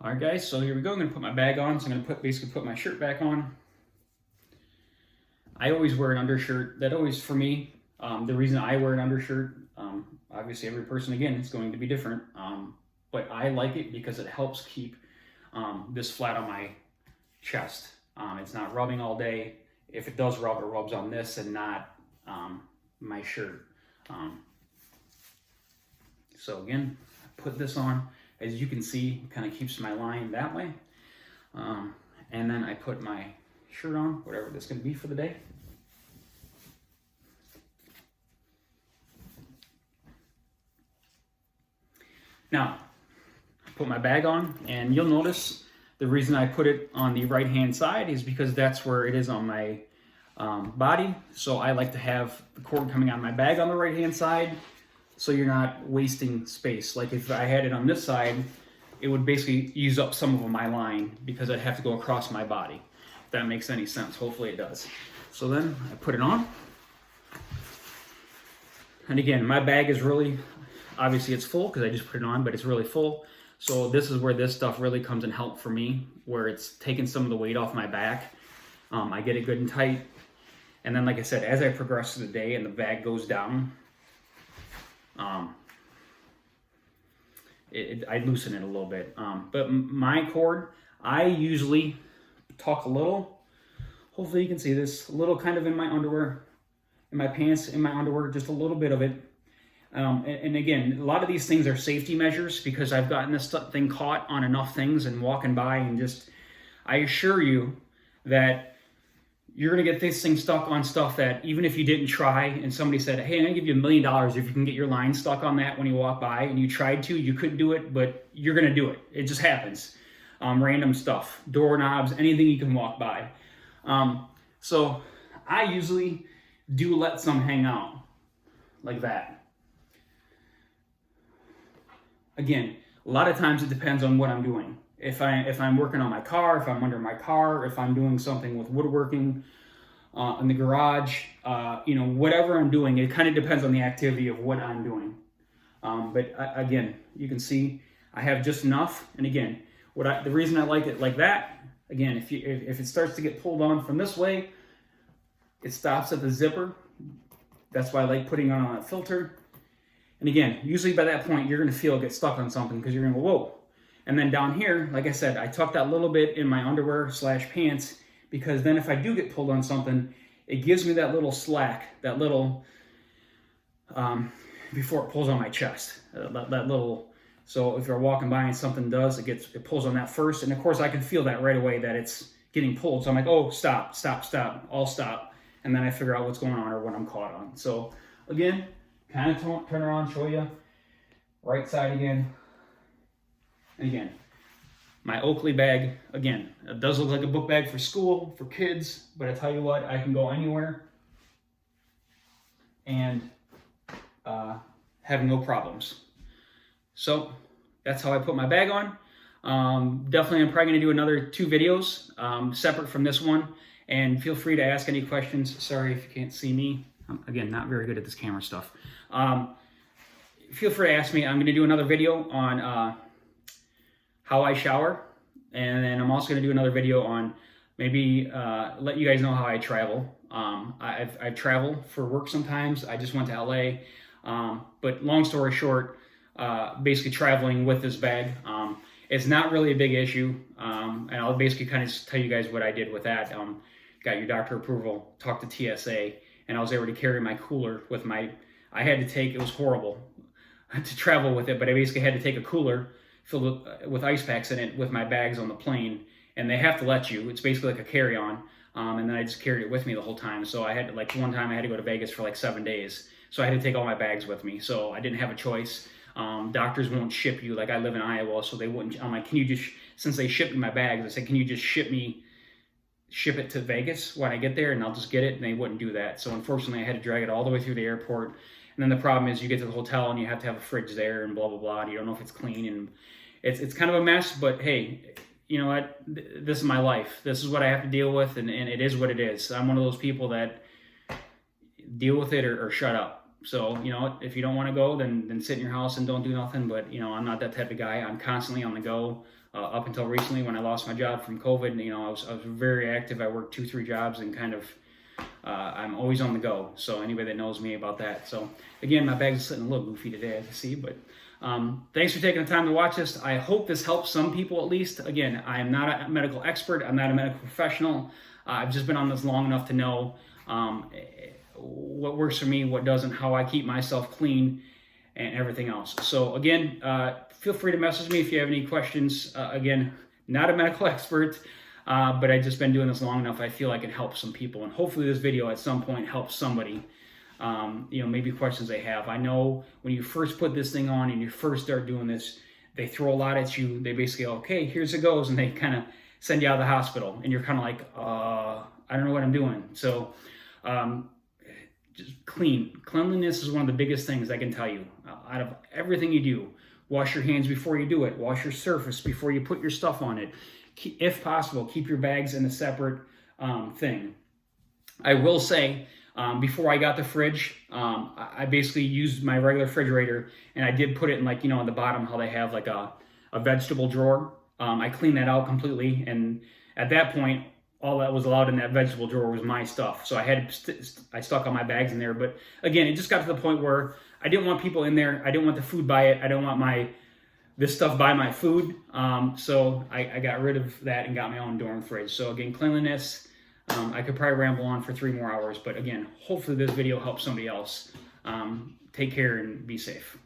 All right, guys, so here we go. I'm going to put my bag on. So I'm going to basically put my shirt back on. I always wear an undershirt. That always, for me, the reason I wear an undershirt, obviously every person, again, is going to be different. But I like it because it helps keep this flat on my chest. It's not rubbing all day. If it does rub, it rubs on this and not my shirt. So again, I put this on. As you can see, it kind of keeps my line that way. And then I put my shirt on, whatever that's going to be for the day. Now, I put my bag on, and you'll notice the reason I put it on the right-hand side is because that's where it is on my body. So I like to have the cord coming out of my bag on the right-hand side, so you're not wasting space. Like if I had it on this side, it would basically use up some of my line because I'd have to go across my body. If that makes any sense. Hopefully it does. So then I put it on. And again, my bag is really, obviously it's full because I just put it on, but it's really full. So this is where this stuff really comes in help for me, where it's taking some of the weight off my back. I get it good and tight. And then, like I said, as I progress through the day and the bag goes down, I loosen it a little bit. But my cord, I usually tuck a little. Hopefully you can see this. A little kind of in my underwear, in my pants, in my underwear, just a little bit of it. And again, a lot of these things are safety measures because I've gotten this thing caught on enough things and walking by and just, I assure you that you're going to get this thing stuck on stuff that even if you didn't try and somebody said, hey, I'm going to give you $1 million if you can get your line stuck on that when you walk by, and you tried to, you couldn't do it, but you're going to do it. It just happens. Random stuff, doorknobs, anything you can walk by. So I usually do let some hang out like that. Again, a lot of times it depends on what I'm doing. If I'm working on my car, if I'm under my car, if I'm doing something with woodworking in the garage, whatever I'm doing, it kind of depends on the activity of what I'm doing. But again, you can see I have just enough. And again, the reason I like it like that, again, if it starts to get pulled on from this way, it stops at the zipper. That's why I like putting on a filter. And again, usually by that point, you're going to feel it get stuck on something because you're going to go, whoa. And then down here, like I said, I tuck that little bit in my underwear / pants because then if I do get pulled on something, it gives me that little slack, that little, before it pulls on my chest, that little, so if you're walking by and something does, it pulls on that first. And of course I can feel that right away that it's getting pulled. So I'm like, oh, stop, I'll stop. And then I figure out what's going on or what I'm caught on. So again, kind of turn around, show you, right side again. And again, my Oakley bag, again, it does look like a book bag for school, for kids, but I tell you what, I can go anywhere and have no problems. So that's how I put my bag on. Definitely, I'm probably going to do another 2 videos separate from this one, and feel free to ask any questions. Sorry if you can't see me. I'm, again, not very good at this camera stuff. Feel free to ask me. I'm going to do another video on how I shower, and then I'm also going to do another video on maybe let you guys know how I travel. I travel for work sometimes. I just went to LA, but long story short, basically traveling with this bag. It's not really a big issue, and I'll basically kind of tell you guys what I did with that. Got your doctor approval, talked to TSA, and I was able to carry my cooler with my, it was horrible to travel with it, but I basically had to take a cooler filled with ice packs in it with my bags on the plane, and they have to let you. It's basically like a carry-on, and then I just carried it with me the whole time. So I had to, like one time I had to go to Vegas for like 7 days, so I had to take all my bags with me. So I didn't have a choice. Doctors won't ship you, like I live in Iowa, so they wouldn't. I'm like, can you just, since they shipped me my bags, I said, can you just ship it to Vegas when I get there and I'll just get it? And they wouldn't do that. So unfortunately I had to drag it all the way through the airport. And then the problem is you get to the hotel and you have to have a fridge there and blah, blah, blah. And you don't know if it's clean, and it's kind of a mess, but hey, you know what? This is my life. This is what I have to deal with, and it is what it is. I'm one of those people that deal with it or shut up. So, you know, if you don't want to go, then sit in your house and don't do nothing. But, you know, I'm not that type of guy. I'm constantly on the go. up until recently when I lost my job from COVID. You know, I was very active. I worked 2-3 jobs and kind of I'm always on the go. So anybody that knows me about that. So again, my bag's sitting a little goofy today, as you see, but thanks for taking the time to watch this. I hope this helps some people at least. Again, I am not a medical expert. I'm not a medical professional. I've just been on this long enough to know what works for me, what doesn't, how I keep myself clean, and everything else. So again, feel free to message me if you have any questions. Again, not a medical expert, but I've just been doing this long enough. I feel I can help some people, and hopefully this video at some point helps somebody. You know, maybe questions they have. I know when you first put this thing on and you first start doing this, they throw a lot at you. They basically, okay, here's it goes, and they kind of send you out of the hospital, and you're kind of like, I don't know what I'm doing. So just cleanliness is one of the biggest things I can tell you. Out of everything you do, wash your hands before you do it. Wash your surface before you put your stuff on it. If possible, keep your bags in a separate thing. I will say, before I got the fridge, I basically used my regular refrigerator, and I did put it in, like, you know, on the bottom how they have like a vegetable drawer. I cleaned that out completely, and at that point, all that was allowed in that vegetable drawer was my stuff. So I stuck all my bags in there. But again, it just got to the point where I didn't want people in there. I didn't want the food by it. I don't want this stuff by my food. So I got rid of that and got my own dorm fridge. So again, cleanliness, I could probably ramble on for 3 more hours. But again, hopefully this video helps somebody else. Take care and be safe.